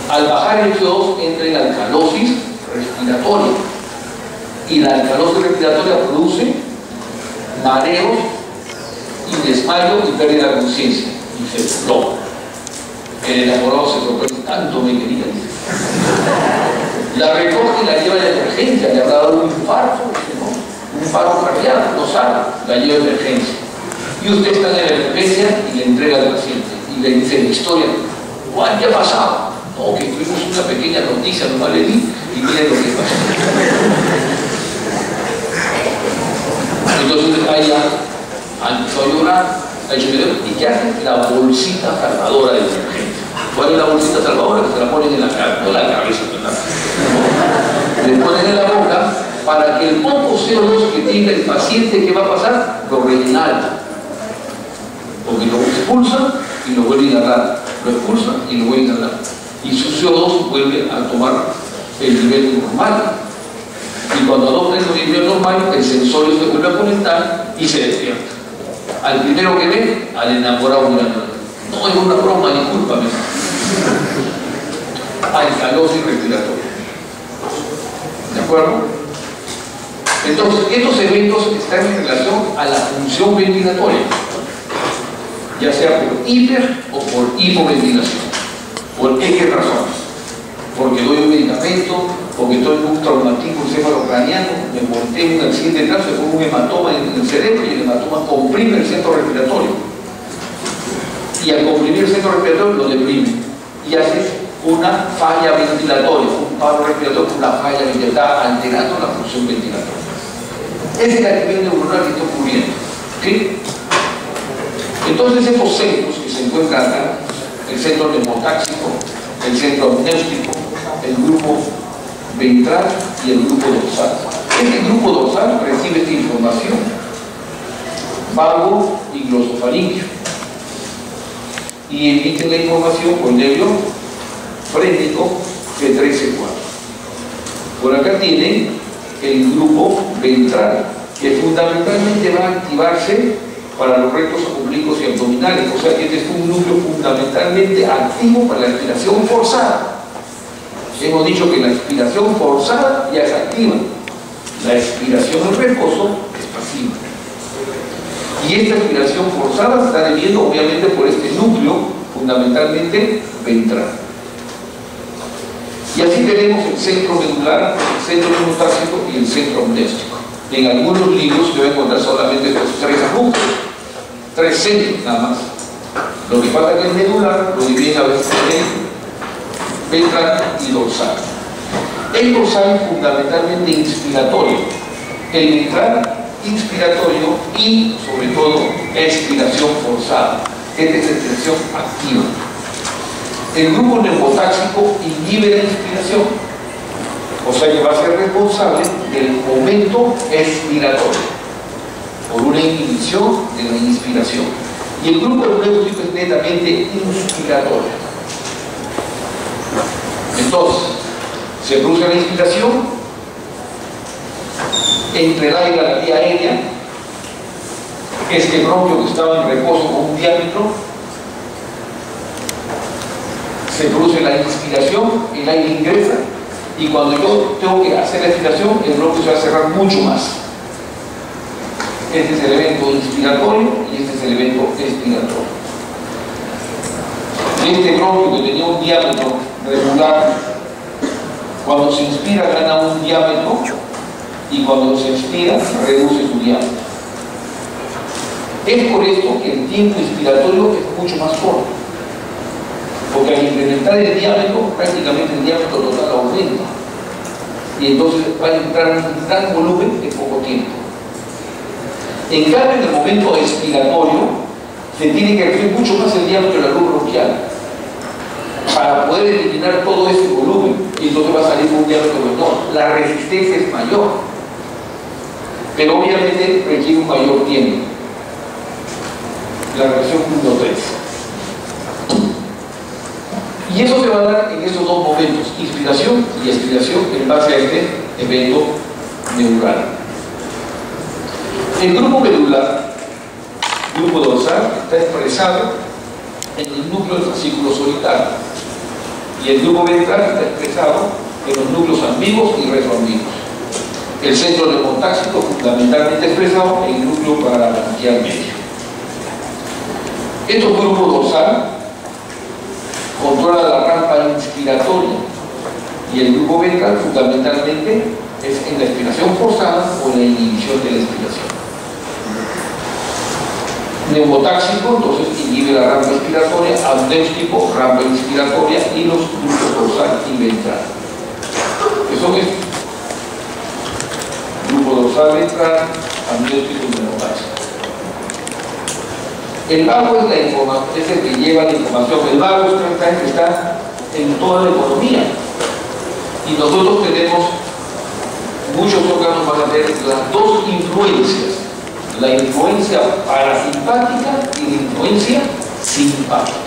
Al bajar el CO2 entra en alcalosis respiratoria, y la alcalosis respiratoria produce mareos y desmayo y pérdida de conciencia, y se desploma. El enamorado se sorprende, tanto me quería, dice. La recoge y la lleva a la emergencia, le habrá dado un infarto, ¿no? Un paro cardíaco, no sabe, la lleva a emergencia. Y usted está en la emergencia y le entrega al paciente y le dice la historia, ¿cuál ya ha pasado? No, que tuvimos una pequeña noticia, nomás le di y mire lo que pasó. Entonces ahí ya empezó a llorar, ¿y qué hace? La bolsita salvadora de emergencia. ¿Cuál es la bolsita salvadora? Que se la ponen en la cabeza, no en la cabeza, le ponen en la boca para que el poco CO2 que tenga el paciente, ¿qué va a pasar? Lo rellenan. Porque lo expulsan y lo vuelven a inhalar, lo expulsan y lo vuelven a inhalar. Y su CO2 vuelve a tomar el nivel normal. Y cuando adopta el nivel normal, el sensor se vuelve a conectar y se despierta. Al primero que ve, al enamorado mirando. No, es una broma, discúlpame. Alcalosis respiratoria. ¿De acuerdo? Entonces, estos eventos están en relación a la función ventilatoria, ya sea por hiper o por hipoventilación, por X razones. Porque doy un medicamento, porque estoy en un traumatismo encefalocraniano, me monté en un accidente de tránsito, con un hematoma en el cerebro y el hematoma comprime el centro respiratorio. Y al comprimir el centro respiratorio lo deprime y hace una falla ventilatoria, un paro respiratorio, una falla ventilatoria, está alterando la función ventilatoria. Ese es el nivel neuronal que está ocurriendo. ¿Sí? Entonces estos centros que se encuentran acá, el centro neumotáxico, el centro amnéstico, el grupo ventral y el grupo dorsal. Este grupo dorsal recibe esta información, vago y glosofaringio, y emite la información por nervio frénico C3-C4. Por acá tienen el grupo ventral, que fundamentalmente va a activarse para los rectos oblicuos y abdominales, o sea que este es un núcleo fundamentalmente activo para la respiración forzada. Hemos dicho que la expiración forzada ya es activa, la expiración en reposo es pasiva. Y esta expiración forzada se está debiendo obviamente por este núcleo fundamentalmente ventral. Y así tenemos el centro medular, el centro neumotáxico y el centro amnéstico. En algunos libros se va a encontrar solamente estos tres núcleos, tres centros nada más. Lo que pasa es que el medular lo divide a veces en ventral y dorsal. El dorsal es fundamentalmente inspiratorio, el ventral inspiratorio y sobre todo expiración forzada. Esta es la expiración activa. El grupo neumotáxico inhibe la inspiración, o sea que va a ser responsable del momento expiratorio por una inhibición de la inspiración. Y el grupo amnéstico es netamente inspiratorio. Entonces, se produce la inspiración, entre el aire y la vía aérea, este bronquio que estaba en reposo con un diámetro, se produce la inspiración, el aire ingresa, y cuando yo tengo que hacer la expiración, el bronquio se va a cerrar mucho más. Este es el evento inspiratorio y este es el evento expiratorio. Este bronquio que tenía un diámetro regular, cuando se inspira gana un diámetro y cuando se expira reduce su diámetro. Es por esto que el tiempo inspiratorio es mucho más corto, porque al incrementar el diámetro, prácticamente el diámetro total aumenta y entonces va a entrar un gran volumen en poco tiempo. En cambio, en el momento expiratorio se tiene que reducir mucho más el diámetro de la luz bronquial para poder eliminar todo ese volumen, y entonces va a salir un diámetro menor. La resistencia es mayor, pero obviamente requiere un mayor tiempo. La reacción 1-3. Y eso se va a dar en esos dos momentos, inspiración y expiración, en base a este evento neural. El grupo medular, grupo dorsal, está expresado en el núcleo del fascículo solitario. Y el grupo ventral está expresado en los núcleos ambiguos y retroambiguos. El centro neumotáxico fundamentalmente expresado en el núcleo parabranquial medio. Este grupo dorsal controla la rampa inspiratoria y el grupo ventral fundamentalmente es en la expiración forzada o en la inhibición de la expiración. Neumotáxico, entonces inhibe la rampa inspiratoria, amnéutico, rampa inspiratoria y los núcleos dorsal y ventral. Que son estos: grupo dorsal ventral, amnéutico y neumotáxico. El vago es la información, es el que lleva la información. El vago es el que está en toda la economía. Y nosotros tenemos, muchos órganos van a tener las dos influencias: la influencia parasimpática y la influencia simpática.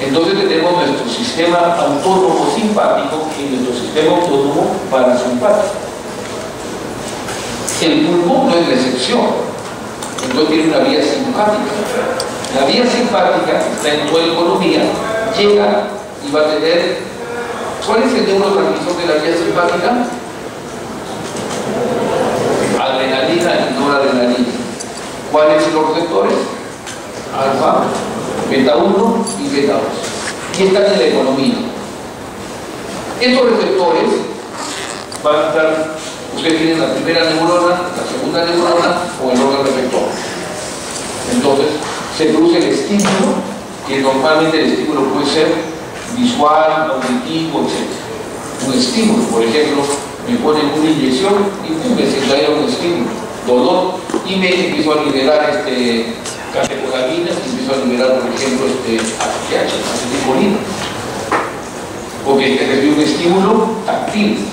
Entonces tenemos nuestro sistema autónomo simpático y nuestro sistema autónomo parasimpático. El pulmón no es la excepción. Entonces tiene una vía simpática. La vía simpática está en toda la economía, llega y va a tener... ¿Cuál es el neurotransmisor de la vía simpática? Adrenalina y noradrenalina. ¿Cuáles son los receptores? Alfa, beta 1 y beta 2. Y están en la economía. Estos receptores van a estar... Ustedes tienen la primera neurona, la segunda neurona o el órgano efector. Entonces, se produce el estímulo, que normalmente el estímulo puede ser visual, auditivo, etc. Un estímulo, por ejemplo, me ponen una inyección y me desencadena un estímulo, dolor, y me empiezo a liberar catecolaminas y empiezo a liberar, por ejemplo, ACTH, acetilcolina, porque recibe un estímulo táctil.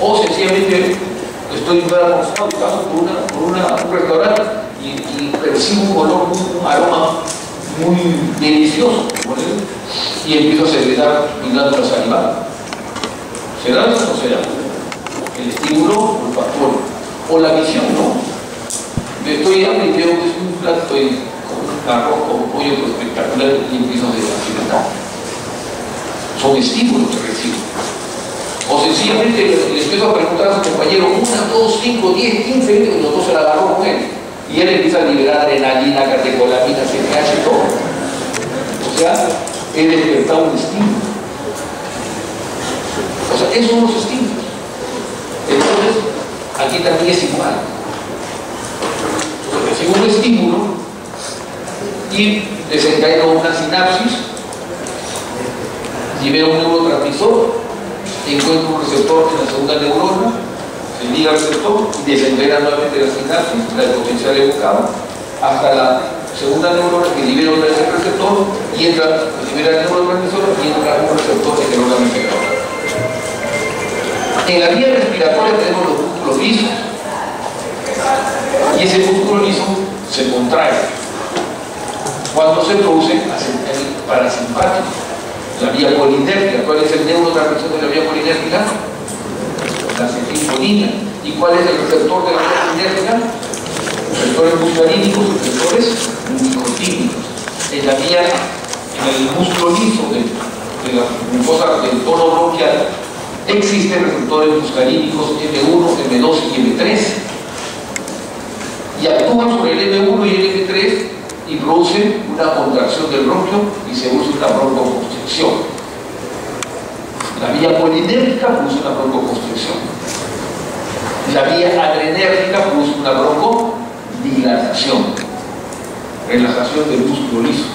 O sencillamente estoy acostado y paso por un restaurante y percibo un olor, un aroma muy delicioso, y empiezo a secretar mi glándula salival. ¿Será eso o no será? El estímulo olfatorio. O la visión, ¿no? Estoy hambre y veo que es un plato con un arroz con pollo espectacular y empiezo a secretar. Son estímulos que recibo. O sencillamente le empiezo a preguntar a su compañero 1, 2, 5, 10, 15, 20, los dos se la agarró con él. Y él empieza a liberar adrenalina, catecolamina, CTH, todo. O sea, he despertado un estímulo. O sea, esos son los estímulos. Entonces, aquí también es igual. Entonces, recibo un estímulo y desencadeno una sinapsis, libero un neurotransmisor, encuentro un receptor en la segunda neurona, se liga al receptor y desencadena nuevamente la sinapsis, la potencial evocada, hasta la segunda neurona que libera otra vez el receptor y entra, libera el neurotransmisor y entra un receptor en el órgano efector. En la vía respiratoria tenemos los músculos lisos y ese músculo liso se contrae cuando se produce el parasimpático. La vía colinérgica. ¿Cuál es el neurotransmisor de la vía colinérgica? La acetilcolina. ¿Y cuál es el receptor de la vía colinérgica? Receptores muscarínicos y receptores nicotínicos. En la vía, en el músculo liso de la mucosa del tono bronquial, existen receptores muscarínicos M1, M2 y M3. Y actúan sobre el M1 y el M3 y produce una contracción del bronquio y se produce una broncoconstricción. La vía colinérgica produce una broncoconstricción. La vía adrenérgica produce una broncodilatación, relajación del músculo liso.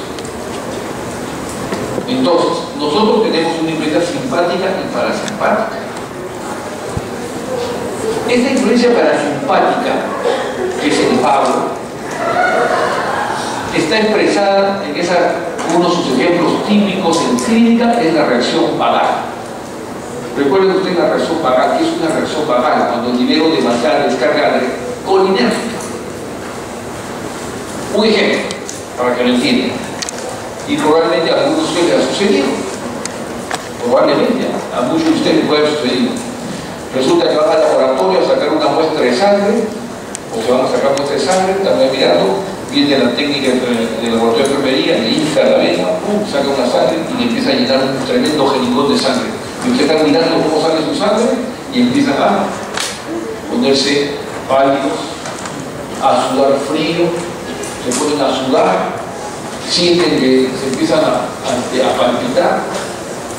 Entonces, nosotros tenemos una influencia simpática y parasimpática. Esta influencia parasimpática, que es el vago, está expresada en uno de sus ejemplos típicos en clínica, es la reacción vagal. Recuerden usted la reacción vagal. ¿Qué es una reacción vagal? Cuando libero demasiada descarga colinérgica. Un ejemplo, para que lo entiendan. Y probablemente a algunos de ustedes les ha sucedido. Probablemente a muchos de ustedes les puede haber sucedido. Resulta que van al laboratorio a sacar una muestra de sangre, o se van a sacar muestra de sangre, también mirando, viene la técnica del laboratorio de enfermería, le hinca la vena, saca una sangre y le empieza a llenar un tremendo jenicón de sangre. Y usted está mirando cómo sale su sangre y empiezan a ponerse pálidos, a sudar frío, se ponen a sudar, sienten que se empiezan a palpitar,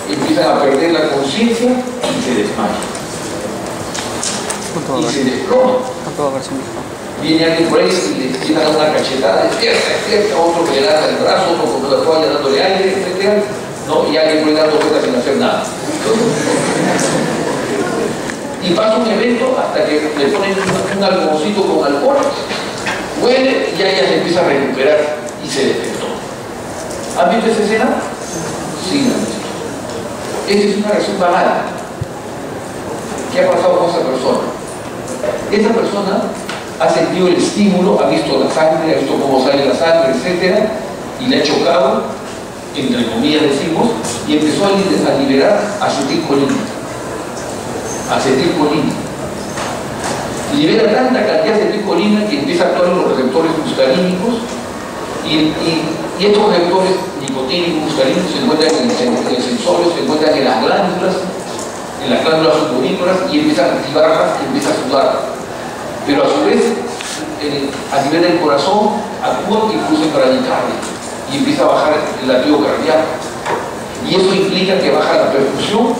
empiezan a perder la conciencia y se desmayan. Y se desploman. Viene alguien por ahí y le llena una cachetada, despierta, otro que le da el brazo, otro con la toalla dándole aire, etc. ¿No? Y alguien por ahí dando vueltas sin hacer nada. Y pasa un evento hasta que le ponen un algodoncito con alcohol, huele y ya se empieza a recuperar y se despertó. ¿Han visto esa escena? Sí, la han visto. Esa es una reacción banal. ¿Qué ha pasado con esa persona? Esa persona ha sentido el estímulo, ha visto la sangre, ha visto cómo sale la sangre, etc. Y le ha chocado, entre comillas decimos, y empezó a liberar acetilcolina. Acetilcolina. Libera tanta cantidad de acetilcolina que empieza a actuar en los receptores muscarínicos y estos receptores nicotínicos, muscarínicos se encuentran en el sensorio, se encuentran en las glándulas sudorícolas y empiezan a activarlas y empieza a sudar. Pero a su vez, a nivel del corazón, actúa y produce bradicardia y empieza a bajar el latido cardíaco. Y eso implica que baja la perfusión,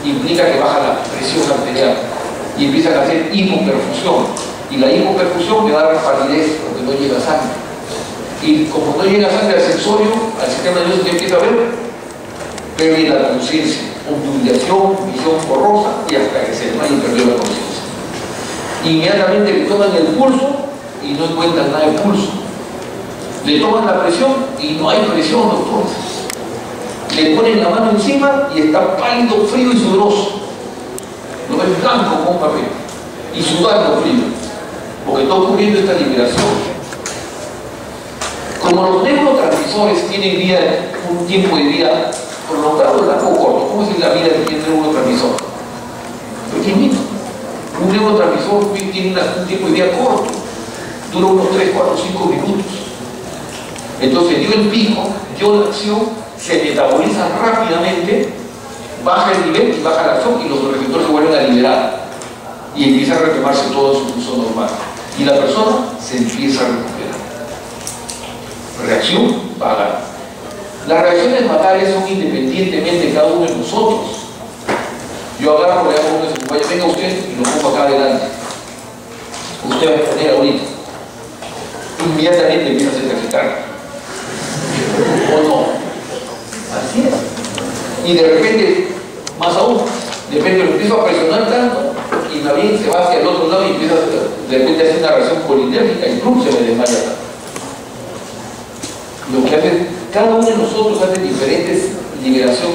implica que baja la presión arterial y empiezan a hacer hipoperfusión. Y la hipoperfusión me da palidez porque no llega sangre. Y como no llega sangre al sensorio, al sistema nervioso que empieza a ver, pierde la conciencia, ondulación, visión borrosa y hasta que se desmaya y perdió la conciencia. Inmediatamente le toman el pulso y no encuentran nada de pulso. Le toman la presión y no hay presión, doctor. Le ponen la mano encima y está pálido, frío y sudoroso. Lo ven blanco como un papel y sudando frío, porque está ocurriendo esta liberación. Como los neurotransmisores tienen un tiempo de vida prolongado, largo o corto, ¿cómo es la vida que tiene un neurotransmisor? Pequeñito. Un neurotransmisor tiene un tiempo de vida corto, dura unos 3, 4, 5 minutos. Entonces dio el pico, dio la acción, se metaboliza rápidamente, baja el nivel y baja la acción y los receptores se vuelven a liberar y empieza a retomarse todo su uso normal. Y la persona se empieza a recuperar. Reacción vagal. Las reacciones vagales son independientemente de cada uno de nosotros. Yo agarro, le hago una vaya, venga usted y lo pongo acá adelante. Usted va a exponer ahorita. Inmediatamente empieza a hacer taquicardia. ¿O no? Así es. Y de repente, más aún, de repente lo empiezo a presionar tanto y la bien se va hacia el otro lado y empieza de repente a hacer una reacción colinérgica y ¡plum! Se me desmaya tanto. Lo que hace, cada uno de nosotros hace diferentes liberación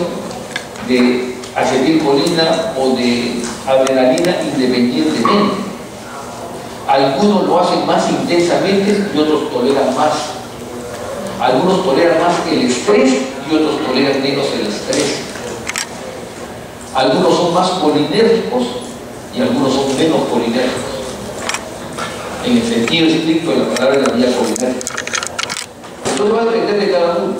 de acetilcolina o de adrenalina independientemente. Algunos lo hacen más intensamente y otros toleran más. Algunos toleran más el estrés y otros toleran menos el estrés. Algunos son más colinérgicos y algunos son menos colinérgicos. En el sentido estricto de la palabra de la vía colinérgica. Entonces va a depender de cada uno.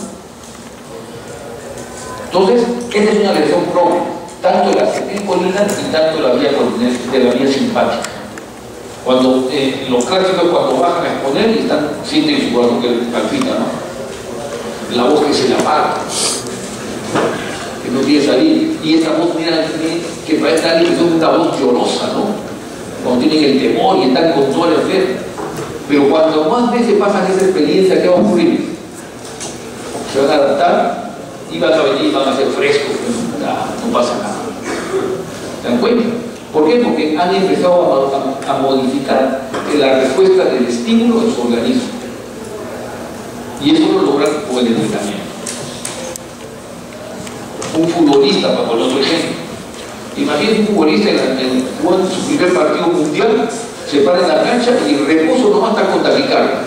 Entonces, esta es una lesión propia, tanto de la acetilcolina y tanto de la vía colinérgica, de la vía simpática. Cuando los clásicos cuando bajan a exponer y sienten su corazón que palpita, ¿no? La voz que se le apaga, que no quiere salir, y esa voz mira que parece alguien que es una voz llorosa, ¿no? Cuando tienen el temor y están con todo el enfermo. Pero cuando más veces pasan esa experiencia, ¿qué va a ocurrir? Se van a adaptar y van a venir, van a ser frescos, no pasa nada. ¿Se dan cuenta? ¿Por qué? Porque han empezado a modificar la respuesta del estímulo en su organismo. Y eso lo logran con el entrenamiento. Un futbolista, para poner otro ejemplo. Imagínense un futbolista jugando su primer partido mundial, se para en la cancha y el reposo nomás está con taquicardia.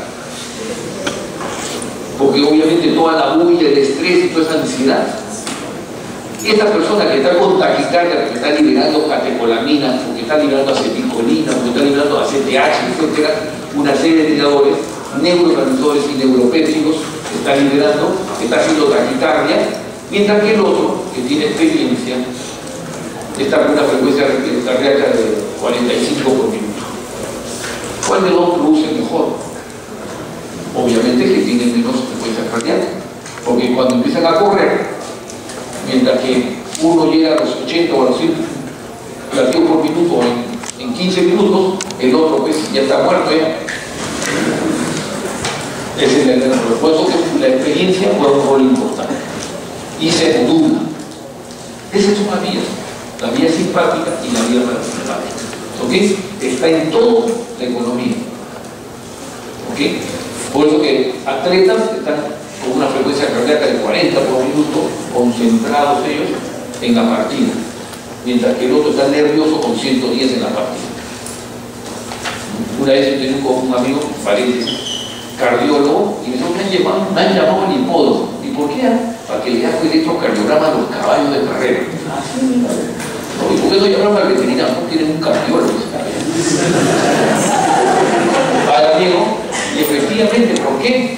Porque obviamente toda la bulla, el estrés y toda esa ansiedad. Esta persona que está con taquicardia, porque está liberando catecolamina, porque está liberando acetilcolina, porque está liberando ACTH, etcétera, una serie de tiradores, neurotransmisores y neuropéptidos que está liberando, que está haciendo taquicardia, mientras que el otro, que tiene experiencia, está con una frecuencia cardíaca de 45 por minuto. ¿Cuál de los dos produce mejor? Obviamente que tiene menos frecuencia cardíaca, porque cuando empiezan a correr, mientras que uno llega a los 80 o a los 100 latidos por minuto en 15 minutos, el otro pues ya está muerto ya. Ese es el error. Por eso que la experiencia juega un rol importante y se modula. Esas son las vías, la vía simpática y la vía parasimpática. ¿Ok? Está en toda la economía. ¿Ok? Por eso que atletas están con una frecuencia cardíaca de 40 por minuto, concentrados ellos en la partida, mientras que el otro está nervioso con 110 en la partida. Una vez yo tenía un amigo, paréntesis, cardiólogo, y me dijo, me han llamado el hipódromo. ¿Y por qué? Para que le haga electrocardiograma a los caballos de carrera. No, ¿y por qué no llamaron al veterinario? No tienen un cardiólogo. Para amigo, y efectivamente, ¿por qué?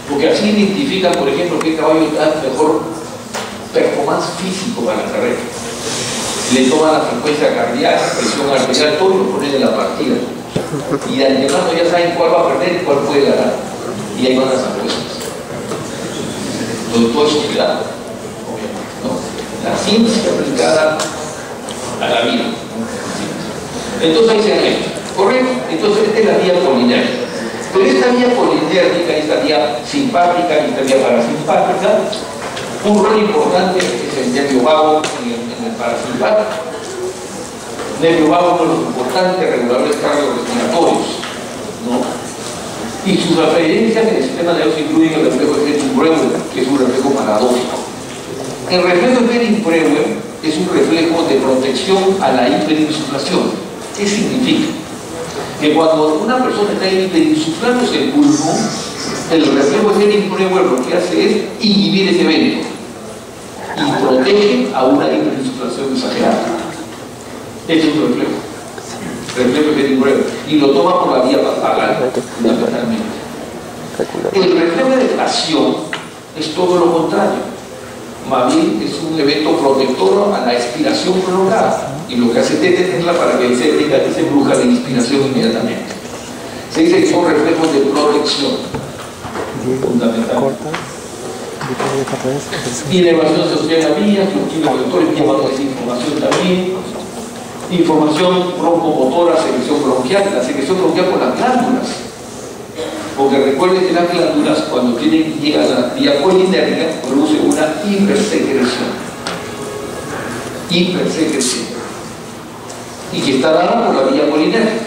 Porque así identifican, por ejemplo, qué caballo da mejor performance físico para la carrera. Le toman la frecuencia cardíaca, presión arterial, todo y lo ponen en la partida. Y de antemano ya saben cuál va a perder y cuál puede ganar. Y ahí van las apuestas. Entonces todo eso cuidado, obviamente, ¿no? La ciencia aplicada a la vida. Entonces ahí se han hecho. ¿Correcto? Entonces esta es la vía colinérgica. Pero esta vía colinérgica, esta vía simpática y esta vía parasimpática, un rol importante es el nervio vago en el parasimpático. El nervio vago es uno de los importantes reguladores cardiorrespiratorios, ¿no? Y sus referencias en el sistema nervioso incluyen el reflejo de Henning-Brewer, que es un reflejo paradójico. El reflejo de Henning-Brewer es un reflejo de protección a la hiperinsuflación. ¿Qué significa? Que cuando una persona está hiperinsuflándose el pulmón, el reflejo de Henning-Brewer lo que hace es inhibir ese evento y protege a una hiperinsuflación exagerada. Este es un reflejo de Henning-Brewer, y lo toma por la vía vagal, fundamentalmente. El reflejo de deflación es todo lo contrario. Más bien es un evento protector a la expiración prolongada, y lo que hace es detenerla para que se bruja la inspiración inmediatamente. Se dice que son reflejos de protección fundamental. Inervación social en la vía, los químicos llevan esa información también. Información broncomotora, secreción bronquial, la secreción bronquial por las glándulas. Porque recuerden que las glándulas, cuando llegan a la vía colinérgica, producen una hipersecreción. Y que está dada por la vía colinérgica.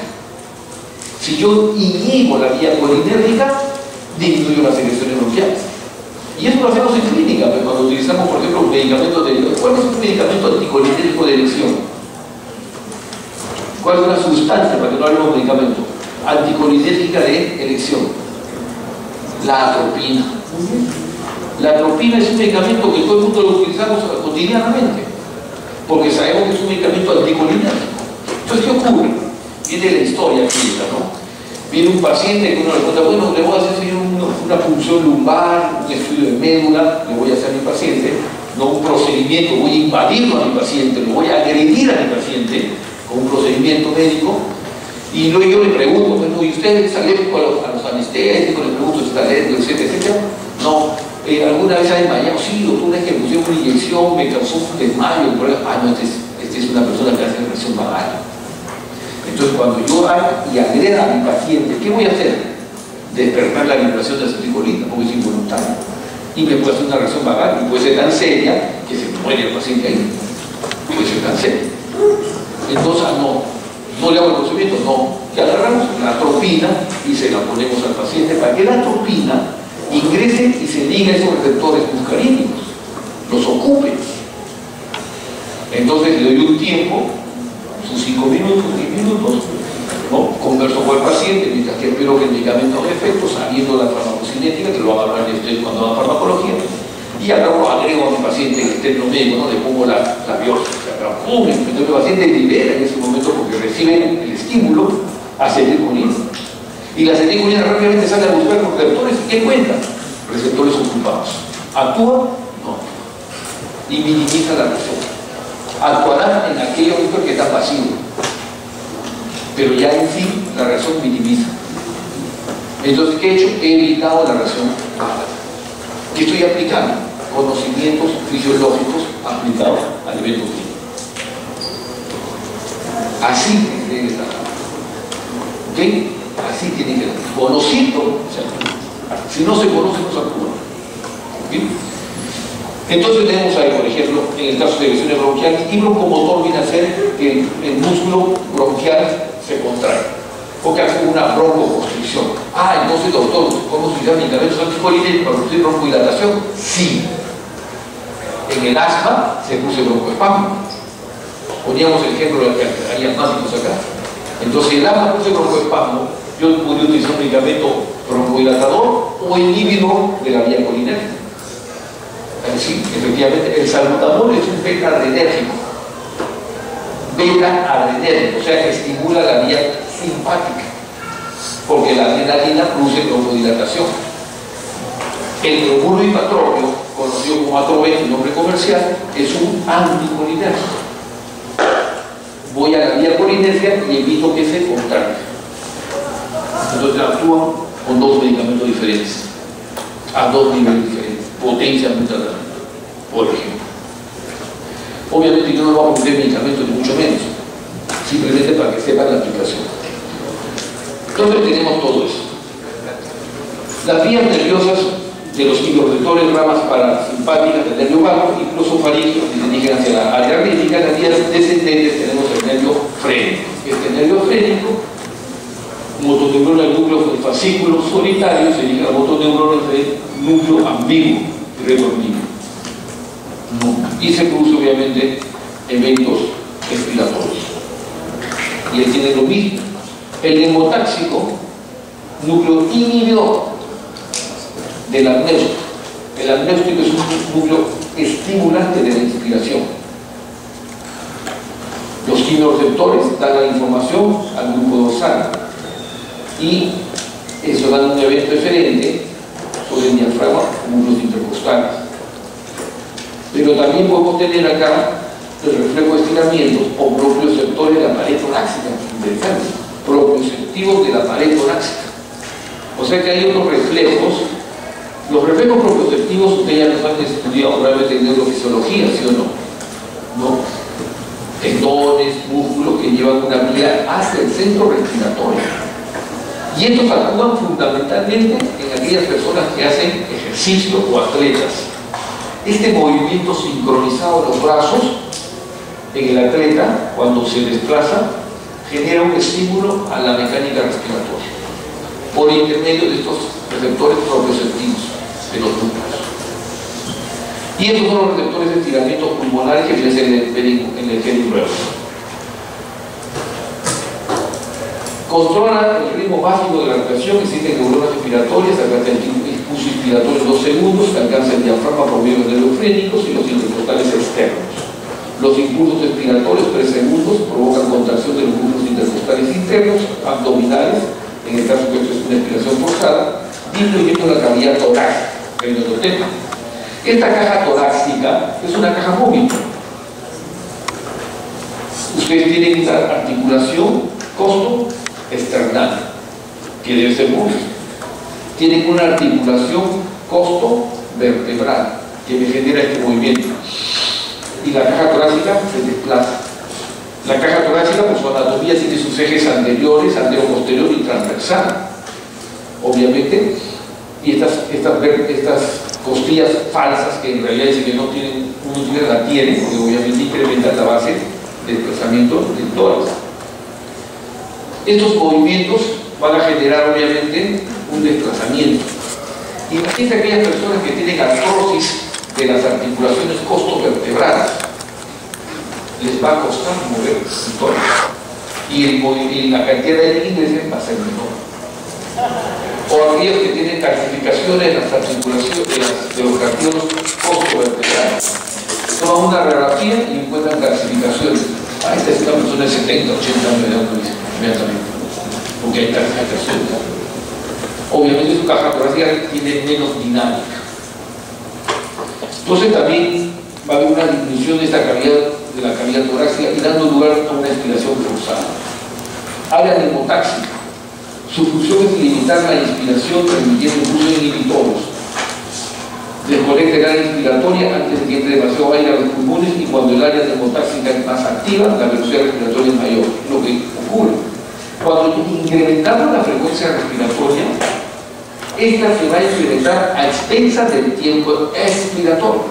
Si yo inhibo la vía colinérgica, disminuyo las secreciones bronquiales. Y eso lo hacemos en clínica, pues, cuando utilizamos, por ejemplo, medicamentos de... ¿Cuál es un medicamento anticolinérgico de elección? ¿Cuál es una sustancia, para que no hablemos de medicamento, anticolinérgica de elección? La atropina. La atropina es un medicamento que todo el mundo lo utilizamos cotidianamente, porque sabemos que es un medicamento anticolinérgico. Entonces, ¿qué ocurre? Viene la historia clínica, ¿no? Viene un paciente que uno le pregunta, bueno, le voy a hacer una punción lumbar, un estudio de médula, le voy a hacer a mi paciente, no un procedimiento, voy a invadirlo a mi paciente, lo voy a agredir a mi paciente con un procedimiento médico, y luego yo le pregunto, bueno, ¿y usted es alérgico a los anestésicos? Le pregunto si está alérgico, etcétera, etcétera. No, ¿alguna vez ha desmayado? Sí, doctor, es que me pusieron una inyección, me causó un desmayo, no, este es una persona que hace presión vagal. Entonces, cuando yo haga y agreda a mi paciente, ¿qué voy a hacer? Despertar la vibración de acetilcolina, porque es involuntario. Y me puede hacer una reacción vagal, y puede ser tan seria que se muere el paciente ahí. Puede ser tan seria. Entonces, no le hago el procedimiento, no. Que agarramos la atropina y se la ponemos al paciente para que la atropina ingrese y se ligue a esos receptores muscarínicos, los ocupe. Entonces, le doy un tiempo, sus 5 minutos, 10 minutos, ¿no? Converso con el paciente mientras que espero que el medicamento haga efecto, sabiendo la farmacocinética, que lo va a hablar de usted cuando haga farmacología, y agrego a mi paciente en el término médico, ¿no? Le pongo la biopsia, entonces el paciente libera en ese momento porque recibe el estímulo acetilcolina. Y la acetilcolina rápidamente sale a buscar los receptores y ¿qué encuentra? Receptores ocupados. ¿Actúa? No. Y minimiza la reacción. Actuará en aquellos receptores que están pasivos. Pero ya en sí la reacción minimiza. Entonces, ¿qué he hecho? He evitado la reacción rápida. ¿Qué estoy aplicando? Conocimientos fisiológicos aplicados al evento clínico. Así debe estar. ¿Ok? Así tiene que ser. Conocido se actúa. Si no se conoce, no se actúa. ¿Okay? Entonces tenemos ahí, por ejemplo, en el caso de lesiones bronquiales, y broncomotor viene a ser que el músculo bronquial se contrae, porque hace una broncoconstricción. Ah, entonces, doctor, ¿cómo se llama medicamentos anticolínicos para producir broncodilatación? Sí. En el asma se produce broncoespasmo. Poníamos el ejemplo de que hay asmáticos acá. Entonces, el asma produce broncoespasmo. Yo podría utilizar un medicamento broncodilatador o inhibidor de la vía colinérgica. Sí, efectivamente, el salbutamol es un beta-adrenérgico. Beta-adrenérgico, o sea que estimula la vía simpática, porque la adrenalina produce broncodilatación. El bromuro hipatropio, conocido como Atrovet, un nombre comercial, es un anticolinérgico. Voy a la vía colinérgica y evito que se contraiga. Entonces actúan con dos medicamentos diferentes, a dos niveles diferentes, potencia muy tratamiento, por ejemplo. Obviamente yo no voy a poner medicamentos ni mucho menos, simplemente para que sepan la aplicación. Entonces tenemos todo eso. Las vías nerviosas de los quimioreceptores, ramas parasimpáticas del nervio vago, incluso faríngeo, que se dirigen hacia la área crítica. En las vías descendentes tenemos el nervio frénico. Este nervio frénico, motoneurona del núcleo del fascículo solitario, se dirige a motoneuronas del núcleo ambiguo y retornivo. Y se produce obviamente eventos respiratorios. Y él tiene lo mismo. El neumotáxico, núcleo inhibidor del amnéstico. El amnéstico es un núcleo estimulante de la inspiración. Los quimioreceptores dan la información al grupo dorsal y eso da un evento diferente sobre el diafragma, músculos intercostales. Pero también podemos tener acá el reflejo de estiramientos o propioceptores de la pared torácica, interesante, propioceptivos de la pared torácica. O sea que hay otros reflejos. Los reflejos propioceptivos ustedes ya los han estudiado probablemente en neurofisiología, ¿sí o no? ¿No? Tendones, músculos que llevan una vía hacia el centro respiratorio. Y estos actúan fundamentalmente en aquellas personas que hacen ejercicio o atletas. Este movimiento sincronizado de los brazos en el atleta, cuando se desplaza, genera un estímulo a la mecánica respiratoria por intermedio de estos receptores propioceptivos de los núcleos. Y estos son los receptores de estiramiento pulmonares que vienen a ser en el gen nuevo. Controla el ritmo básico de la respiración, existen neuronas respiratorias, alcanza el impulso inspiratorio en 2 segundos, que alcanza el diafragma por medio de nervios frénicos y los intercostales externos. Los impulsos expiratorios 3 segundos provocan contracción de los músculos intercostales internos, abdominales, en el caso que esto es una expiración forzada, disminuyendo la cavidad torácica, que es otro tema. Esta caja torácica es una caja móvil. Ustedes tienen una articulación costo external, que debe ser móvil. Tienen una articulación costo vertebral, que me genera este movimiento. Y la caja torácica se desplaza. La caja torácica, por su anatomía, tiene sus ejes anteriores, antero-posterior y transversal, obviamente, y estas costillas falsas, que en realidad dicen que no tienen, uno tiene, la tienen, porque obviamente incrementan la base del desplazamiento del tórax. Estos movimientos van a generar, obviamente, un desplazamiento. Imagínense aquellas personas que tienen artrosis de las articulaciones costovertebrales, les va a costar mover el tórax y la cantidad de índices va a ser menor. O aquellos que tienen calcificaciones en las articulaciones de los cartílagos costovertebrales, toman una radiografía y encuentran calcificaciones. Esta es una persona de 70, 80 años de edad, inmediatamente, porque hay calcificaciones. Obviamente su caja torácica tiene menos dinámica. Entonces también va a haber una disminución de esta cavidad, de la cavidad torácica, y dando lugar a una expiración forzada. Área neumotáxica. Su función es limitar la inspiración permitiendo incluso inhibitores. Desconecta el área inspiratoria antes de que entre demasiado aire a los pulmones, y cuando el área neumotáxica es más activa, la velocidad respiratoria es mayor. Lo que ocurre cuando incrementamos la frecuencia respiratoria, esta se va a incrementar a expensas del tiempo expiratorio.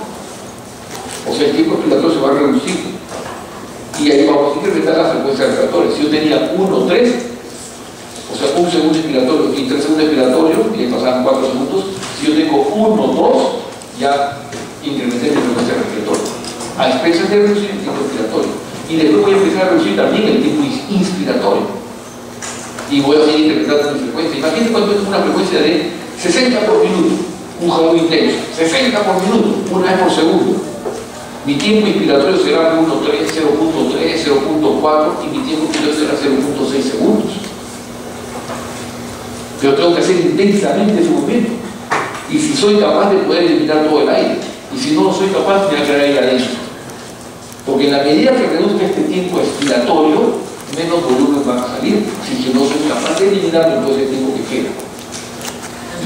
O sea, el tiempo expiratorio se va a reducir. Y ahí vamos a incrementar la frecuencia respiratoria. Si yo tenía 1, 3, o sea, 1 segundo expiratorio y 3 segundos expiratorios, y ahí pasaban 4 segundos. Si yo tengo 1, 2, ya incrementé mi frecuencia respiratoria. A expensas de reducir el tiempo expiratorio. Y después voy a empezar a reducir también el tiempo inspiratorio. Y voy a seguir incrementando mi frecuencia. Imagínate cuando es una frecuencia de 60 por minuto, un jalón intenso, 60 por minuto, 1 vez por segundo. Mi tiempo inspiratorio será 1.3, 0.3, 0.4 y mi tiempo expiratorio será 0.6 segundos. Pero tengo que hacer intensamente ese movimiento. Y si soy capaz de poder eliminar todo el aire, y si no soy capaz, me voy a quedar ahí adentro. Porque en la medida que reduzca este tiempo expiratorio, menos volumen van a salir, si yo no soy capaz de eliminarlo todo ese tiempo que queda.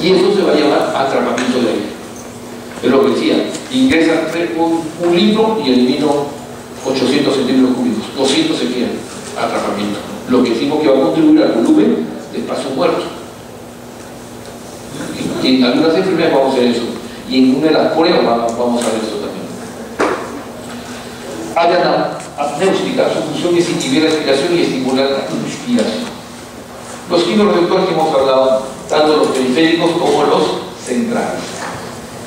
Y eso se va a llamar atrapamiento de aire. Es lo que decía, ingresa un litro y elimino 800 centímetros cúbicos, 200 se quedan, atrapamiento. Lo que decimos que va a contribuir al volumen de espacio muerto. Y en algunas enfermedades vamos a hacer eso, y en una de las pruebas vamos a ver eso también. Área apnéustica, su función es inhibir la respiración y estimular la inspiración. Los quimiorreceptores que hemos hablado, tanto los periféricos como los centrales.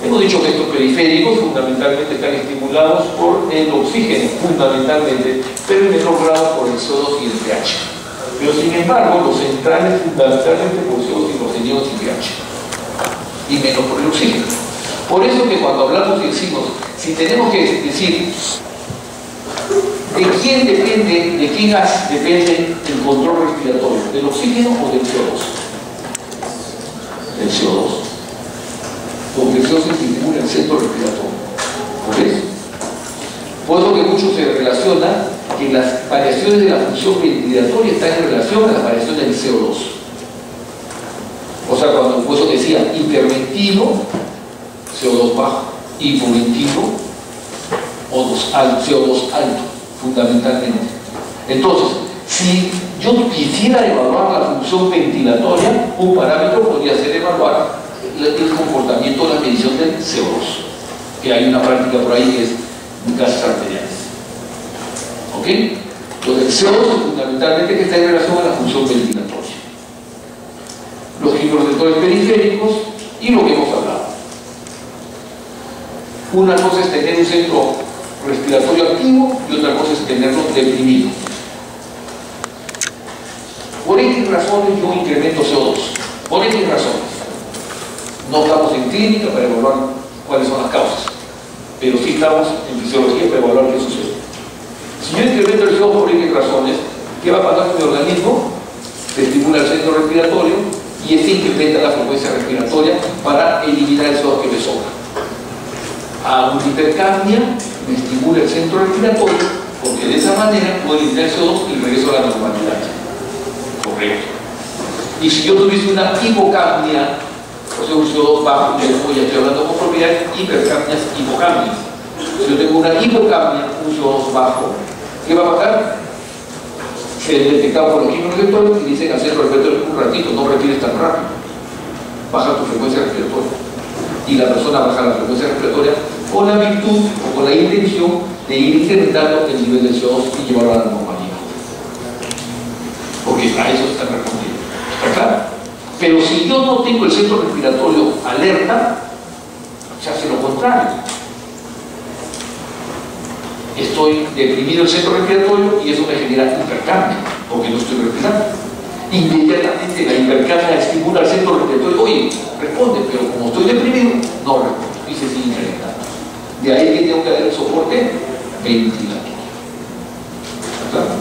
Hemos dicho que estos periféricos fundamentalmente están estimulados por el oxígeno, fundamentalmente, pero en menor grado por el CO2 y el pH. Pero sin embargo, los centrales fundamentalmente por CO2 y pH, y menos por el oxígeno. Por eso que cuando hablamos y decimos, si tenemos que decir ¿de quién depende, de qué gas depende el control respiratorio? ¿Del oxígeno o del CO2? Del CO2. Porque el CO2 se estimula el centro respiratorio. ¿Por eso? Por eso que mucho se relaciona que las variaciones de la función ventilatoria están en relación a las variaciones del CO2. O sea, cuando por eso decía hiperventilo, CO2 bajo, hipoventilo, CO2 alto, fundamentalmente. Entonces, si yo quisiera evaluar la función ventilatoria, un parámetro podría ser evaluar el comportamiento de la medición del CO2, que hay una práctica por ahí que es gases arteriales. ¿Ok? Entonces, el CO2 fundamentalmente que está en relación a la función ventilatoria. Los quimiorreceptores periféricos y lo que hemos hablado. Una cosa es tener un centro respiratorio activo y otra cosa es tenerlo deprimido. Por X razones yo incremento CO2. Por X razones. No estamos en clínica para evaluar cuáles son las causas, pero sí estamos en fisiología para evaluar qué sucede. Si yo incremento el CO2 por X razones, ¿qué va a pasar con mi organismo? Se estimula el centro respiratorio y este incrementa la frecuencia respiratoria para eliminar el CO2 que me sobra. A una hipercapnia me estimula el centro respiratorio, porque de esa manera puedo eliminar el CO2 y regreso a la normalidad. Correcto. Y si yo tuviese una hipocapnia, o sea, un CO2 bajo, ya estoy hablando con propiedades, hipercapnias, hipocapnias. Si yo tengo una hipocapnia, un CO2 bajo, ¿qué va a pasar? Se detectado por los quimiorreceptores y dicen al centro respiratorio un ratito, no respires tan rápido, baja tu frecuencia respiratoria. Y la persona baja la frecuencia respiratoria con la virtud o con la intención de ir incrementando el nivel de CO2 y llevarlo a la normalidad. Porque a eso está respondiendo. ¿Está claro? Pero si yo no tengo el centro respiratorio alerta, se hace lo contrario. Estoy deprimido el centro respiratorio y eso me genera hipercapnia, porque no estoy respirando. Inmediatamente la hipercapnia estimula al centro respiratorio, oye, responde, pero como estoy deprimido, no responde, y se sigue incrementando. De ahí que tengo que dar el soporte ventilatorio. ¿Está claro?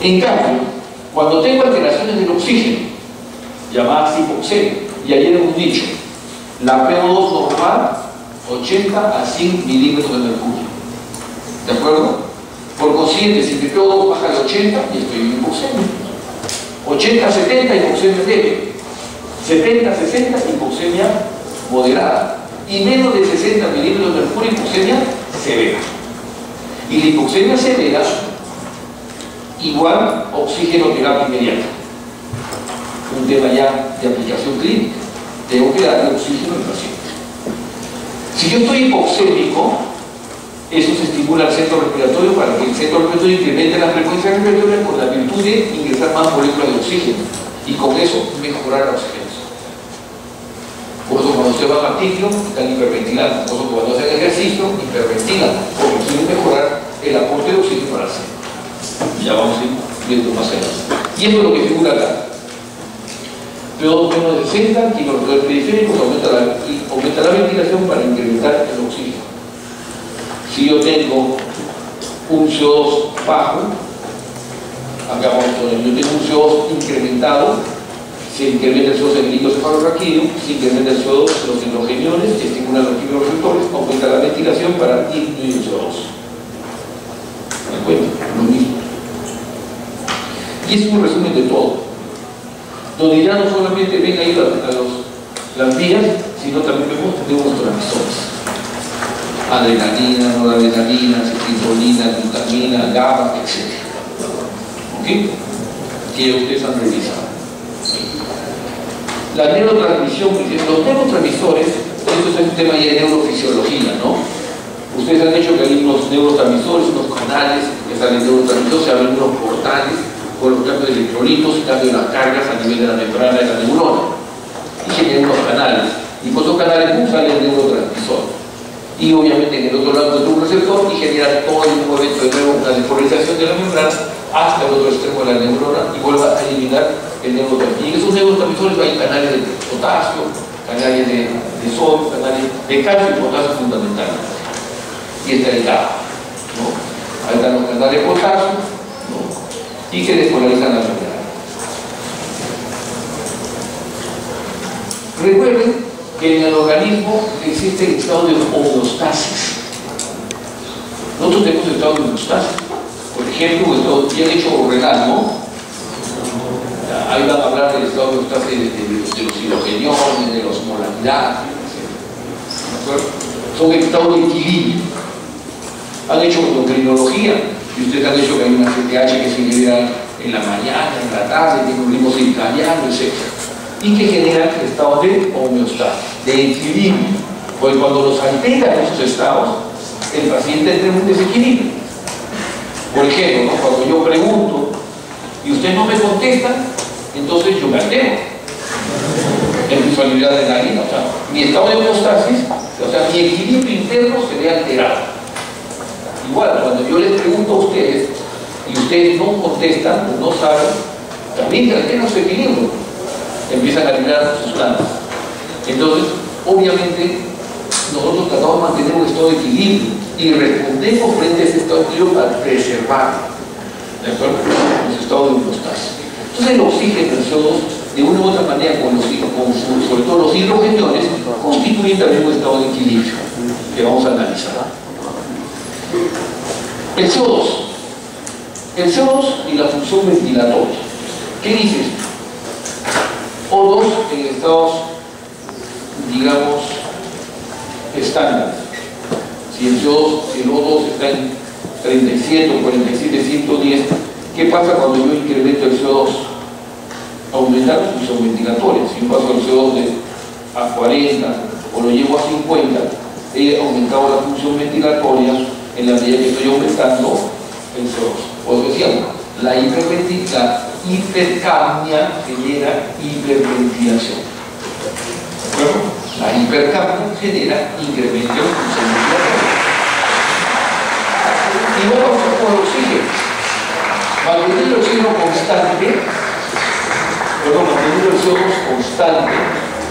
Okay. En cambio, cuando tengo alteraciones del oxígeno, llamadas hipoxemia. Y ayer hemos dicho, la PO2 normal, 80 a 100 milímetros de mercurio. ¿De acuerdo? Por consiguiente, si mi PO2 baja de 80, y estoy en hipoxemia. 80 a 70, hipoxemia leve. 70 a 60, hipoxemia moderada. Y menos de 60 milímetros de mercurio, hipoxemia severa. Y la hipoxemia severa, igual oxigenoterapia inmediata. Un tema ya de aplicación clínica. Tengo que darle oxígeno al paciente. Si yo estoy hipoxémico, eso se estimula el centro respiratorio para que el centro respiratorio incremente la frecuencia respiratoria por la virtud de ingresar más moléculas de oxígeno y con eso mejorar la oxigenación. Por eso cuando usted va a artículo están hiperventilando, por eso cuando hacen ejercicio hiperventilan, porque quieren mejorar el aporte de oxígeno al centro. Ya vamos a ir viendo más adelante. Y eso es lo que figura acá. PO2 menos de 60, kilorredores periféricos, aumenta la ventilación para incrementar el oxígeno. Si yo tengo un CO2 bajo, acá vamos a poner, yo tengo un CO2 incrementado, se incrementa el CO2 en el líquido cefalorraquídeo, se incrementa el CO2 en los hidrogeniones, que estimulan los quimiorreceptores, aumenta la ventilación para disminuir el CO2. ¿Me cuenta? Lo mismo. Y es un resumen de todo, donde ya no solamente ven ahí las vías, sino también vemos neurotransmisores. Adrenalina, noradrenalina, acetilcolina, glutamina, GABA, etc. ¿Ok? Que ustedes han revisado. La neurotransmisión, los neurotransmisores, esto es un tema ya de neurofisiología, ¿no? Ustedes han dicho que hay unos neurotransmisores, unos canales que salen neurotransmisores, se abren unos portales por los cambios de electrolitos y cambio de las cargas a nivel de la membrana de la neurona. Y generan unos canales. Y por esos canales sale el neurotransmisor. Y obviamente en el otro lado encuentra un receptor y genera todo el movimiento de nuevo, una despolarización de la membrana hasta el otro extremo de la neurona y vuelve a eliminar el neurotransmisor. Y en esos neurotransmisores hay canales de potasio, canales de sodio, canales de calcio y potasio fundamentalmente. Y está el GABA, ¿no? Ahí están los canales de potasio, ¿no? Y que despolarizan la membrana. Recuerden que en el organismo existe el estado de homeostasis. Nosotros tenemos el estado de homeostasis. Por ejemplo, el estado bien hecho renal, ¿no? Ahí van a hablar del estado de homeostasis de los hidrogeniones, de los molaridades, etc. Son estados de equilibrio. Han hecho endocrinología, y ustedes han dicho que hay una CTH que se libera en la mañana, en la tarde, tiene un ritmo circadiano, etc. Y que generan estados de homeostasis, de equilibrio. Porque cuando los alteran esos estados, el paciente entra en un desequilibrio. Por ejemplo, ¿no? Cuando yo pregunto y usted no me contesta, entonces yo me altero en visualidad de la harina. O sea, mi estado de homeostasis, o sea, mi equilibrio interno se ve alterado. Igual, cuando yo les pregunto a ustedes y ustedes no contestan o no saben, también se altera su equilibrio. Empiezan a liberar sustancias. Entonces, obviamente, nosotros tratamos de mantener un estado de equilibrio y respondemos frente a ese estado de equilibrio para preservarlo. ¿De acuerdo? Ese estado de homeostasis. Entonces, el oxígeno, el CO2, de una u otra manera, sobre todo los hidrogeniones, constituyen también un estado de equilibrio que vamos a analizar. El CO2. El CO2 y la función ventilatoria. ¿Qué dice esto? O2 en estados, digamos, estándar. Si el O2 está en 37, 47, 110, ¿qué pasa cuando yo incremento el CO2? Aumenta la función ventilatoria. Si yo paso el CO2 a 40 o lo llevo a 50, he aumentado la función ventilatoria en la medida que estoy aumentando el CO2. Por eso decíamos, la hipercapnia genera hiperventilación. ¿Bueno? La hipercapnia genera incremento de función ventilatoria. Y luego vamos con el oxígeno. Mantener el oxígeno constante, mantener el CO2 constante.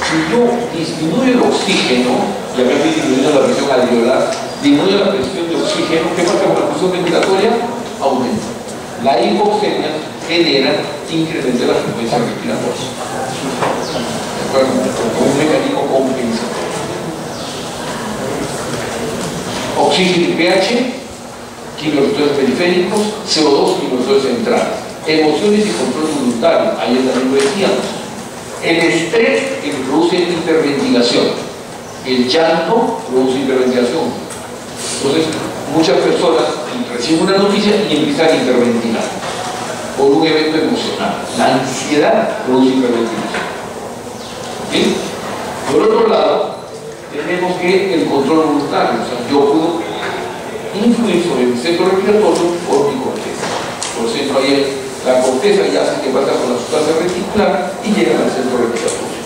Si yo disminuyo el oxígeno, y acá estoy disminuyendo la presión alveolar, disminuyo la presión de oxígeno, ¿qué pasa con la función ventilatoria? Aumenta. La hipoxemia generan incremento de la frecuencia respiratoria. ¿De acuerdo? Como un mecanismo compensatorio. Oxígeno y pH, quimiorreceptores periféricos, CO2, quimiorreceptores centrales. Emociones y control voluntario, ayer también lo decíamos. El estrés que produce hiperventilación, el llanto produce hiperventilación. Entonces, muchas personas reciben una noticia y empiezan a hiperventilar por un evento emocional. La ansiedad produce hiperventilación. ¿Sí? Por otro lado, tenemos que el control voluntario, o sea, yo puedo influir sobre mi centro respiratorio por mi corteza. Por ejemplo, ayer la corteza ya hace que pasa por la sustancia reticular y llega al centro respiratorio.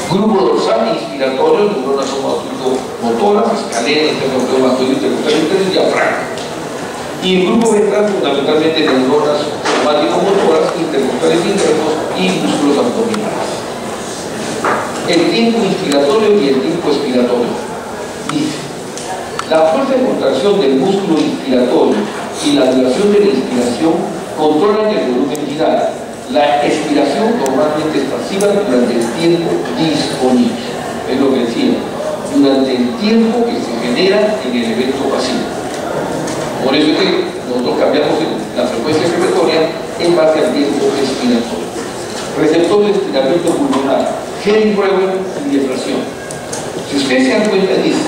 Grupo dorsal inspiratorio, neuronas somatomotoras, escalera, interno-pneumatoide, intercostal y diafragma. Y el grupo ventral, fundamentalmente neuronas somático-motoras, intercostales internos y músculos abdominales. El tiempo inspiratorio y el tiempo expiratorio. Dice, la fuerza de contracción del músculo inspiratorio y la duración de la inspiración controlan el volumen vital. La expiración normalmente es pasiva durante el tiempo disponible. Es lo que decía, durante el tiempo que se genera en el evento pasivo. Por eso es que nosotros cambiamos la frecuencia respiratoria en base al tiempo expiratorio. Receptor de estiramiento pulmonar, Hering-Breuer y deflación. Si ustedes se dan cuenta, dice,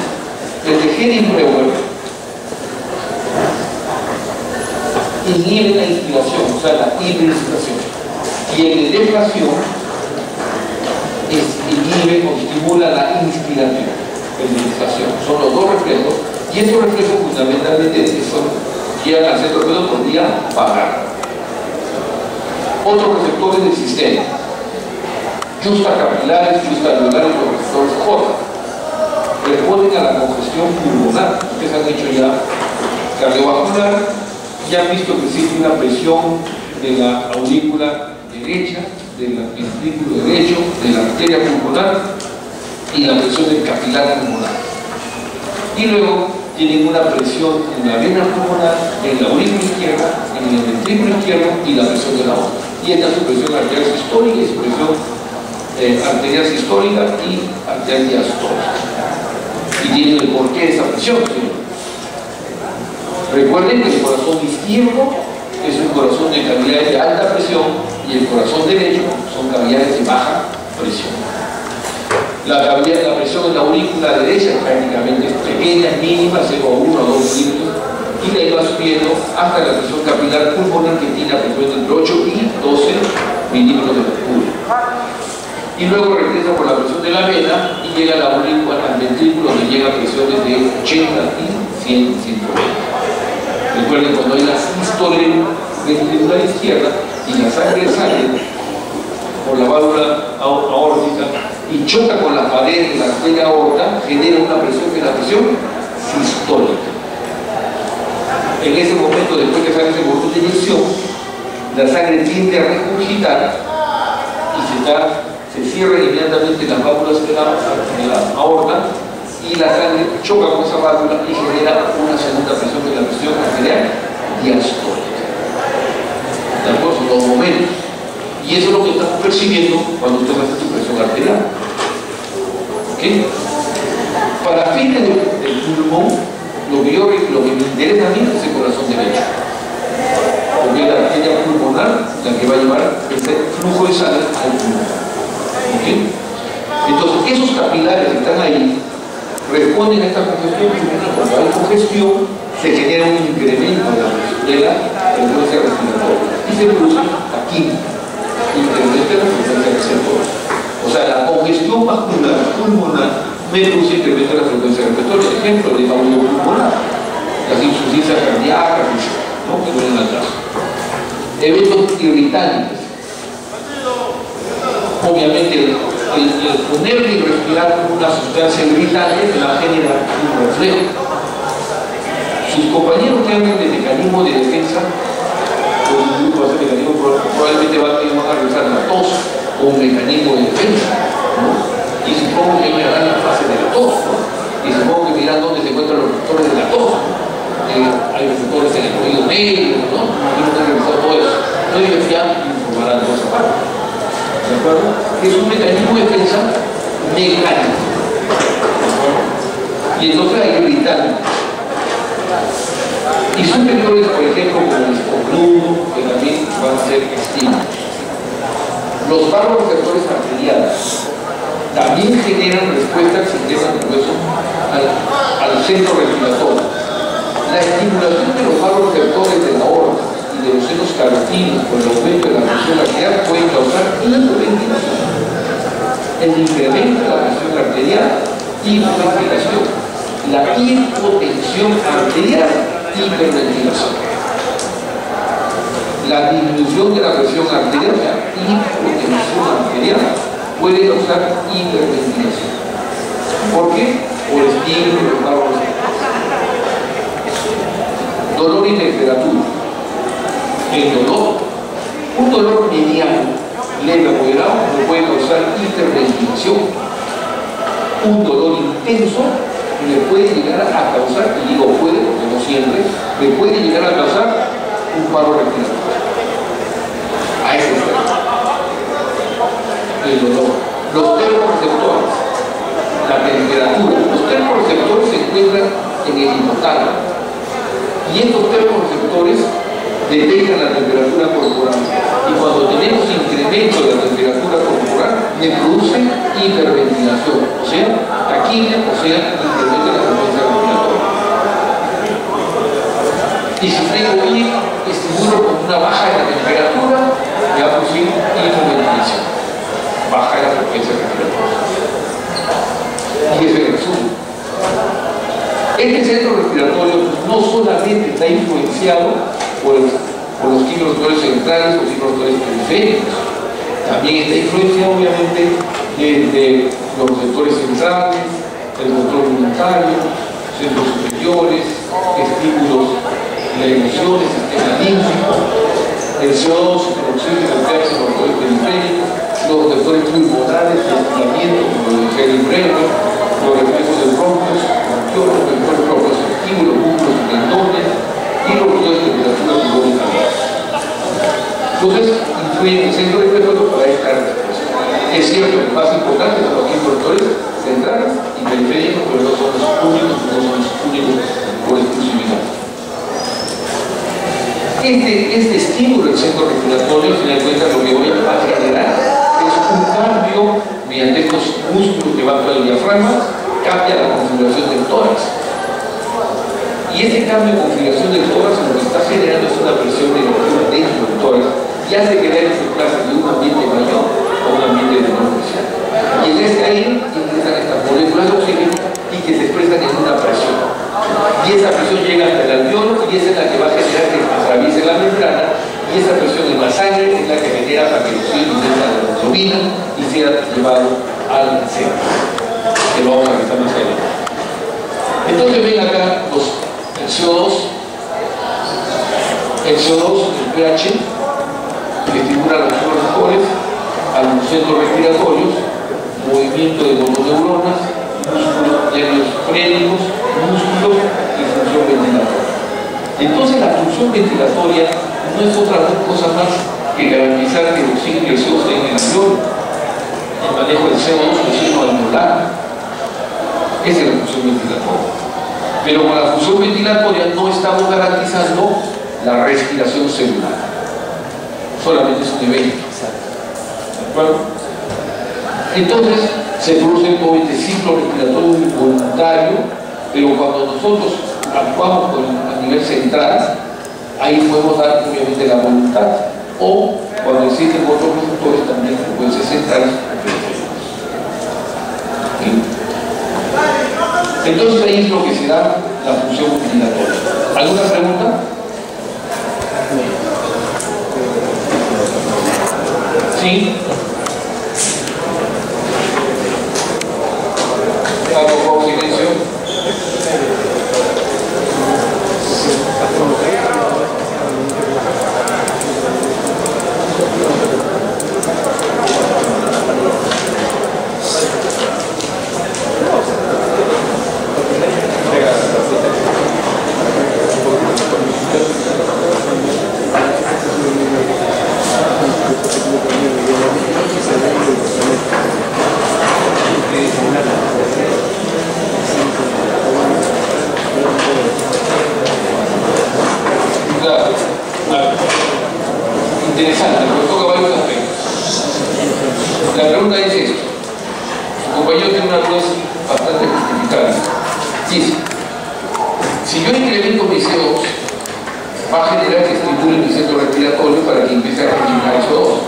el de Hering-Breuer inhibe la inspiración, o sea, la hiperinspiración. Y el de deflación inhibe o estimula la inspiración, el de deflación. Son los dos reflejos, y estos reflejos fundamentalmente llegan al centro respiratorio por vía vagal. Otros receptores del sistema: justacapilares, justalveolares, los receptores J. Responden a la congestión pulmonar. Ustedes han hecho ya cardiovascular, ya han visto que existe una presión de la aurícula derecha, del ventrículo derecho, de la arteria pulmonar y la presión del capilar pulmonar. Y luego tienen una presión en la vena pulmonar, en la aurícula izquierda, en el ventrículo izquierdo y la presión de la otra. Y esta es su presión arterial sistólica y su presión arterial sistólica y arterial diastólica. Y tienen el porqué de esa presión. ¿Sí? Recuerden que el corazón izquierdo es un corazón de cavidades de alta presión y el corazón derecho son cavidades de baja presión. La presión en la aurícula derecha prácticamente es pequeña, mínima, 0,1 a 2 milímetros, y de ahí va subiendo hasta la presión capilar pulmonar, que tiene aproximadamente entre 8 y 12 milímetros de mercurio. Y luego regresa por la presión de la vena y llega a la aurícula, al ventrículo, donde llega a presiones de 80 y 100, 120. Recuerden, cuando hay la sístole ventricular izquierda y la sangre sale por la válvula aórtica y choca con la pared de la arteria aorta, genera una presión que es la presión sistólica. En ese momento, después que sale ese volumen de inyección, la sangre tiende a regurgitar y se cierran inmediatamente las válvulas de la aorta, y la sangre choca con esa válvula y genera una segunda presión, que es la presión arterial diastólica. ¿De acuerdo? Son dos momentos. Y eso es lo que estamos percibiendo cuando usted hace su presión arterial. ¿Ok? Para fines del pulmón, lo que me interesa a mí es el corazón derecho. Porque es la arteria pulmonar la que va a llevar ese flujo de sangre al pulmón. ¿Ok? Entonces, esos capilares que están ahí responden a esta congestión pulmonar. Cuando hay congestión, se genera un incremento de la frecuencia respiratoria y se produce aquí incremento de la frecuencia respiratoria. O sea, la congestión vascular pulmonar me produce incremento de la frecuencia respiratoria. Ejemplo, de audío pulmonar, las insuficiencias cardíacas, ¿no?, que duelen atrás. Eventos irritantes. Obviamente, el poner y respirar una sustancia irritante me va a generar un reflejo. Sus compañeros que hablan de mecanismo de defensa, un grupo de ese mecanismo probablemente van a realizar la tos o un mecanismo de defensa, ¿no? Y supongo que mirarán la fase de la tos, ¿no? Y supongo que mirarán dónde se encuentran los receptores de la tos, ¿no? hay receptores en el oído medio, ¿no? Tenemos que revisar todo eso. No diversidad informará toda esa parte. ¿De acuerdo? Es un mecanismo de defensa mecánico. Y entonces hay que evitarlo. Y son vectores, por ejemplo, como el estornudo, que también van a ser estímulos. Los vasoreceptores arteriales también generan respuestas al sistema nervioso, al centro respiratorio. La estimulación de los vasoreceptores de la aorta y de los senos carotinos con el aumento de la presión arterial puede causar hiperventilación. El incremento de la presión arterial, hiperventilación. La hipotensión arterial, hiperventilación. La disminución de la presión arterial, la hipotensión arterial, puede causar hiperventilación. ¿Por qué? Por estímulos de los vasoreceptores. Dolor y temperatura. El dolor, un dolor mediano, leve o moderado, no puede causar hiperventilación. Un dolor intenso le puede llegar a causar, y digo puede porque no siempre, le puede llegar a causar un paro respiratorio. A ese extremo. El dolor. Los termorreceptores, la temperatura. Los termorreceptores se encuentran en el hipotálamo. Y estos termorreceptores detectan la temperatura corporal. Y cuando tenemos incremento de la temperatura corporal, me produce hiperventilación. O sea, taquidia, o sea, incremento de la frecuencia respiratoria. Y si tengo bien, estimulo con una baja de la temperatura, me va a producir hiperventilación. Baja de la frecuencia respiratoria. Y ese es el resumen. Este centro respiratorio no solamente está influenciado por los quimiorreceptores centrales o quimiorreceptores periféricos, también está influenciado obviamente de los receptores centrales, el control voluntario, centros superiores, estímulos, las emociones, sistema límbico, el CO2, el oxígeno, el pH, los receptores periféricos, los receptores pulmonares, el estiramiento, como lo decía el breve, los reflejos de bronquios, los receptores proprioceptivos, los músculos y tendones, y los receptores de temperatura pulmonar. Entonces, influye en el centro respiratorio para esta respuesta. Es cierto que el más importante son los receptores centrales y periféricos, pero no son los únicos por exclusividad. Este estímulo del centro respiratorio, al final de cuentas, lo que voy a generar es un cambio mediante estos músculos que van por el diafragma, cambia la configuración del tórax. Y este cambio de configuración del tórax lo que está generando es una presión negativa dentro del tórax y hace que la se desplace de un ambiente mayor a un ambiente de menor presión. Y en este aire ingresan estas moléculas de oxígeno y que se expresan en una presión. Y esa presión llega hasta el alveolo y esa es la que va a generar que atraviese la membrana, y esa presión en la sangre es la que genera para que el oxígeno ingrese a la hemoglobina y sea llevado al centro. Que lo vamos a revisar más adelante. Entonces ven acá el CO2, el pH, que estimula los receptores a los centros respiratorios, movimiento de mononeuronas, músculos, nervios frénicos, músculos y función ventilatoria. Entonces la función ventilatoria no es otra cosa más que garantizar que el oxígeno y el CO2 estén en el alveolo, el manejo del CO2, el oxígeno alveolar. Esa es la función ventilatoria. Pero con la función ventilatoria no estamos garantizando la respiración celular. Solamente es un evento. ¿De acuerdo? Entonces se produce todo este ciclo respiratorio voluntario, pero cuando nosotros actuamos a nivel central, ahí podemos dar obviamente la voluntad, o cuando existen otros receptores también que pueden ser centrales. Entonces ahí es lo que será la función ventilatoria. ¿Alguna pregunta? ¿Sí? ¿Algo con silencio? Interesante, porque toca varios aspectos. La pregunta es esto. Su compañero tiene una duda bastante justificada. Dice, si yo incremento mis CO2, va a generar que estimule mi centro respiratorio para que empiece a eliminar CO2.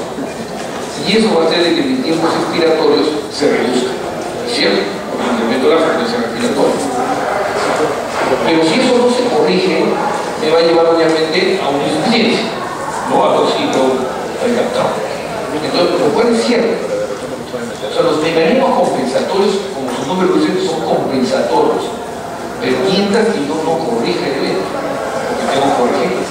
Y eso va a hacer de que mis tiempos expiratorios se reduzcan. ¿Cierto? Porque incremento la frecuencia respiratoria. Pero si eso no se corrige, me va a llevar obviamente a una insuficiencia, no a oxígeno recaptado. Entonces, lo cual es cierto. O sea, los mecanismos compensatorios, como su nombre lo dice, son compensatorios. Pero mientras que yo no corrija el evento, porque tengo que corregir.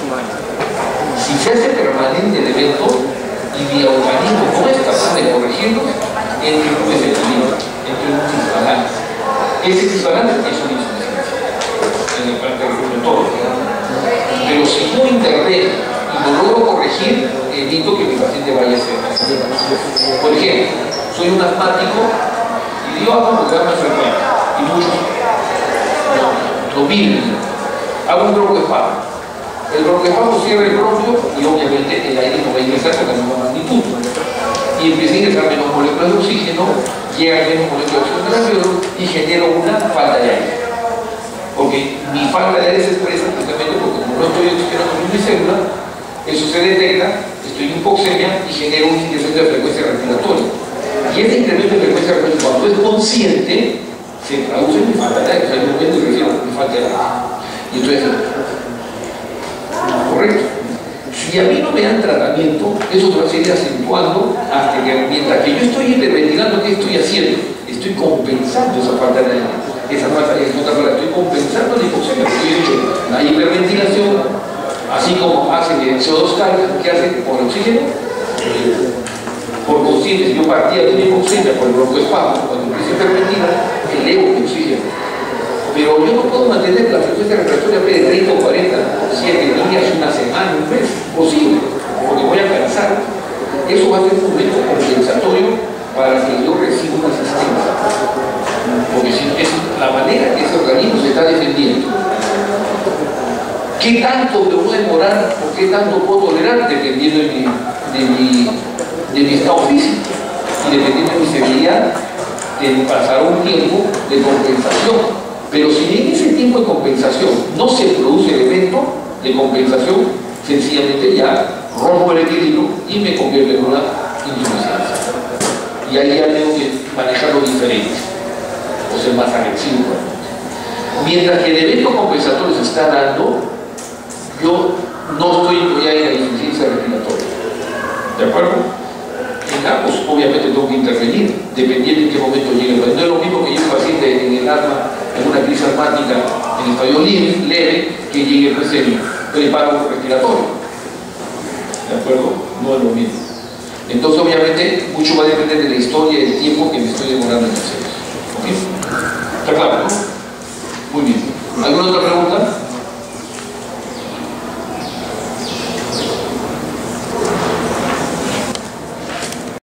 Si se hace permanente el evento y mi organismo no es capaz de corregirlo, entra en un desequilibrio, entra en un disbalance. Ese disbalance es una insuficiencia en el parte respiratorio. Pero si no intervengo y lo logro corregir, evito que mi paciente vaya a ser. Por ejemplo, soy un asmático y digo, hago un programa frecuente y muchos lo miren. Hago un broncoespasmo. El broncoespasmo cierra el bronquio y obviamente el aire no va a ingresar con la misma magnitud. Y empieza a ingresar menos moléculas de oxígeno, llegan menos moléculas de oxígeno al alveolo y genero una falta de aire. Porque mi falta de aire se expresa precisamente porque como no estoy oxigenando mi célula, eso se detecta, estoy en hipoxemia y genero un incremento de frecuencia respiratoria. Y ese incremento de frecuencia respiratoria, cuando es consciente, se traduce en mi falta de aire. O sea, hay un momento que refiero a mi falta de aire. Y entonces, correcto. Si a mí no me dan tratamiento, eso se va a seguir acentuando hasta que, mientras que yo estoy hiperventilando, ¿qué estoy haciendo? Estoy compensando esa falta de aire. Esa falta de aire, estoy compensando la hipoxemia. Estoy hecho la hiperventilación, así como hace el CO2 carga, que hace por el oxígeno, por consciente, si yo partía de una hipoxemia por el broncoespasmo, cuando empiezo a hiperventilar, elevo mi oxígeno. Pero yo no puedo mantener la frecuencia respiratoria de 30 o 40, 7 días, una semana, un mes, posible, porque voy a cansar. Eso va a ser un momento compensatorio para que yo reciba una asistencia. Porque si es la manera que ese organismo se está defendiendo. ¿Qué tanto me voy a demorar o qué tanto puedo tolerar? Dependiendo de mi estado físico y dependiendo de mi severidad, de pasar un tiempo de compensación. Pero si en ese tiempo de compensación no se produce el evento de compensación, sencillamente ya rompo el equilibrio y me convierto en una insuficiencia. Y ahí ya tengo que manejarlo diferente, o ser más agresivo. Mientras que el evento compensatorio se está dando, yo no estoy ya en la insuficiencia respiratoria. ¿De acuerdo? Pues obviamente tengo que intervenir, dependiendo en qué momento llegue. No es lo mismo que llegue un paciente en el asma, en una crisis asmática, en estadio leve, que llegue pues el paro respiratorio. ¿De acuerdo? No es lo mismo. Entonces, obviamente, mucho va a depender de la historia y del tiempo que me estoy demorando en hacer eso. ¿Ok? ¿Está claro, no? Muy bien. ¿Alguna otra pregunta?